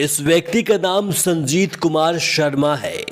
इस व्यक्ति का नाम संजीत कुमार शर्मा है।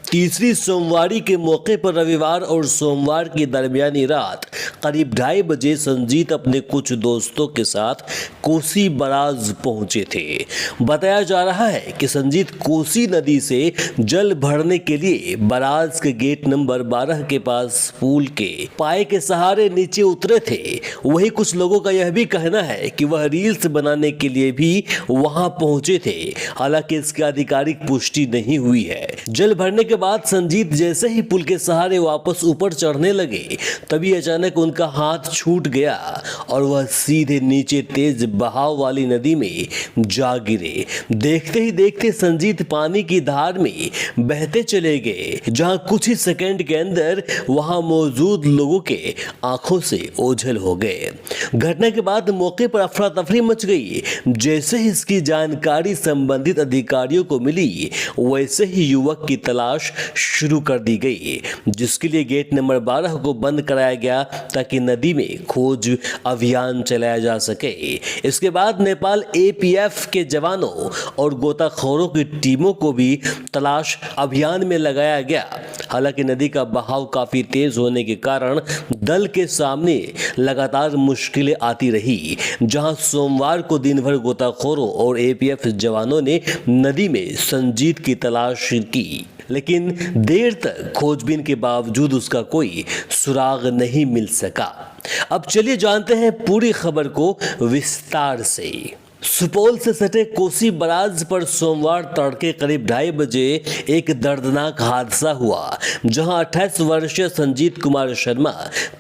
तीसरी सोमवारी के मौके पर रविवार और सोमवार की दरमियानी रात करीब 2:30 बजे संजीत अपने कुछ दोस्तों के साथ कोसी बराज पहुंचे थे। बताया जा रहा है कि संजीत कोसी नदी से जल भरने के लिए बराज के गेट नंबर 12 के पास पुल के पाए के सहारे नीचे उतरे थे। वहीं कुछ लोगों का यह भी कहना है कि वह रील्स बनाने के लिए भी वहां पहुंचे थे। हालांकि इसकी आधिकारिक पुष्टि नहीं हुई है। जल भरने के बाद संजीत जैसे ही पुल के सहारे वापस ऊपर चढ़ने लगे तभी अचानक उनका हाथ छूट गया और वह सीधे नीचे तेज बहाव वाली नदी में जा गिरे। देखते ही देखते संजीत पानी की धार में बहते चले गए, जहां कुछ ही सेकंड के अंदर वहां मौजूद लोगों के आंखों से ओझल हो गए। घटना के बाद मौके पर अफरा तफरी मच गई। जैसे ही इसकी जानकारी संबंधित अधिकारियों को मिली वैसे ही युवक की तलाश शुरू कर दी गई, जिसके लिए गेट नंबर 12 को बंद कराया गया ताकि नदी में खोज अभियान चलाया जा सके। इसके बाद नेपाल एपीएफ के जवानों और गोताखोरों की टीमों को भी तलाश अभियान में लगाया गया। हालांकि नदी का बहाव काफी तेज होने के कारण दल के सामने लगातार मुश्किलें आती रही। जहां सोमवार को दिन भर गोताखोरों और एपीएफ जवानों ने नदी में संजीत की तलाश की, लेकिन देर तक खोजबीन के बावजूद उसका कोई सुराग नहीं मिल सका। अब चलिए जानते हैं पूरी खबर को विस्तार से। सुपौल से सटे कोसी बराज पर सोमवार तड़के करीब 2:30 बजे एक दर्दनाक हादसा हुआ, जहां 28 वर्षीय संजीत कुमार शर्मा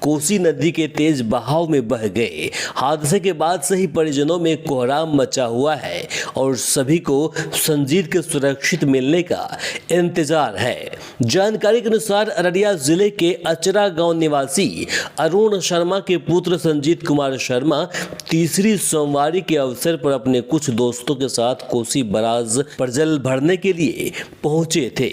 कोसी नदी के तेज बहाव में बह गए। हादसे के बाद से ही परिजनों में कोहराम मचा हुआ है और सभी को संजीत के सुरक्षित मिलने का इंतजार है। जानकारी के अनुसार अररिया जिले के अचरा गांव निवासी अरुण शर्मा के पुत्र संजीत कुमार शर्मा तीसरी सोमवारी के अवसर पर अपने कुछ दोस्तों के साथ कोसी बराज पर जल भरने के लिए पहुंचे थे।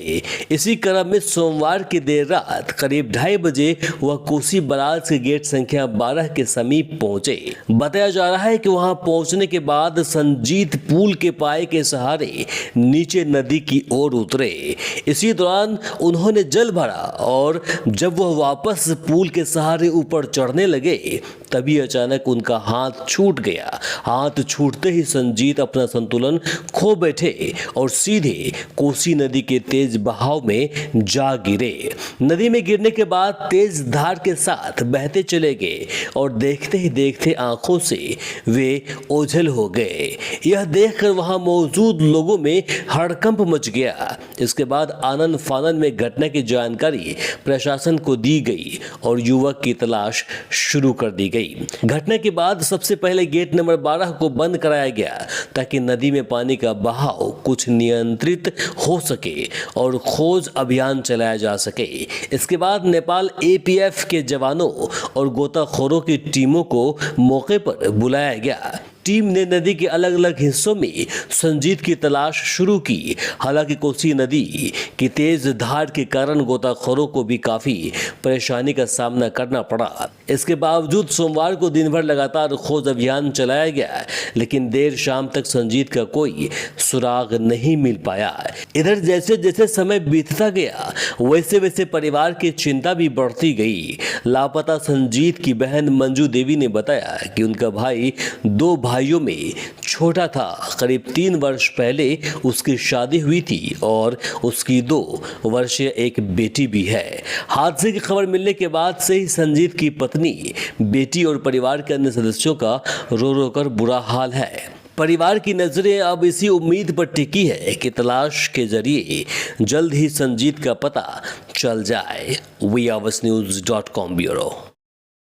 इसी क्रम में सोमवार की देर रात करीब 2:30 बजे वह कोसी बराज के गेट संख्या 12 के समीप पहुंचे। बताया जा रहा है कि वहां पहुंचने के बाद संजीत पुल के पाए के सहारे नीचे नदी की ओर उतरे। इसी दौरान उन्होंने जल भरा और जब वह वापस पुल के सहारे ऊपर चढ़ने लगे तभी अचानक उनका हाथ छूट गया। हाथ छूटते ही संजीत अपना संतुलन खो बैठे और सीधे कोसी नदी के तेज बहाव में जा गिरे। नदी में गिरने के बाद तेज धार के साथ बहते चले गए और देखते ही देखते आंखों से वे ओझल हो गए। यह देखकर वहां मौजूद लोगों में हड़कंप मच गया। इसके बाद आनन फानन में घटना की जानकारी प्रशासन को दी गई और युवक की तलाश शुरू कर दी गई। घटना के बाद सबसे पहले गेट नंबर 12 को बंद कराया गया ताकि नदी में पानी का बहाव कुछ नियंत्रित हो सके और खोज अभियान चलाया जा सके। इसके बाद नेपाल एपीएफ के जवानों और गोताखोरों की टीमों को मौके पर बुलाया गया। टीम ने नदी के अलग अलग हिस्सों में संजीत की तलाश शुरू की। हालांकि कोसी नदी की तेज धार के कारण गोताखोरों को भी काफी परेशानी का सामना करना पड़ा। इसके बावजूद सोमवार को दिन भर लगातार खोज अभियान चलाया गया, लेकिन देर शाम तक संजीत का कोई सुराग नहीं मिल पाया। इधर जैसे जैसे समय बीतता गया वैसे वैसे परिवार की चिंता भी बढ़ती गई। लापता संजीत की बहन मंजू देवी ने बताया कि उनका भाई 2 भाइयों में छोटा था। करीब 3 वर्ष पहले उसकी शादी हुई थी और उसकी 2 वर्षीय एक बेटी भी है। हादसे की खबर मिलने के बाद से ही संजीत की पत्नी, बेटी और परिवार के अन्य सदस्यों का रो रो कर बुरा हाल है। परिवार की नजरें अब इसी उम्मीद पर टिकी है कि तलाश के जरिए जल्द ही संजीत का पता चल जाए। weavasnews.com bureau.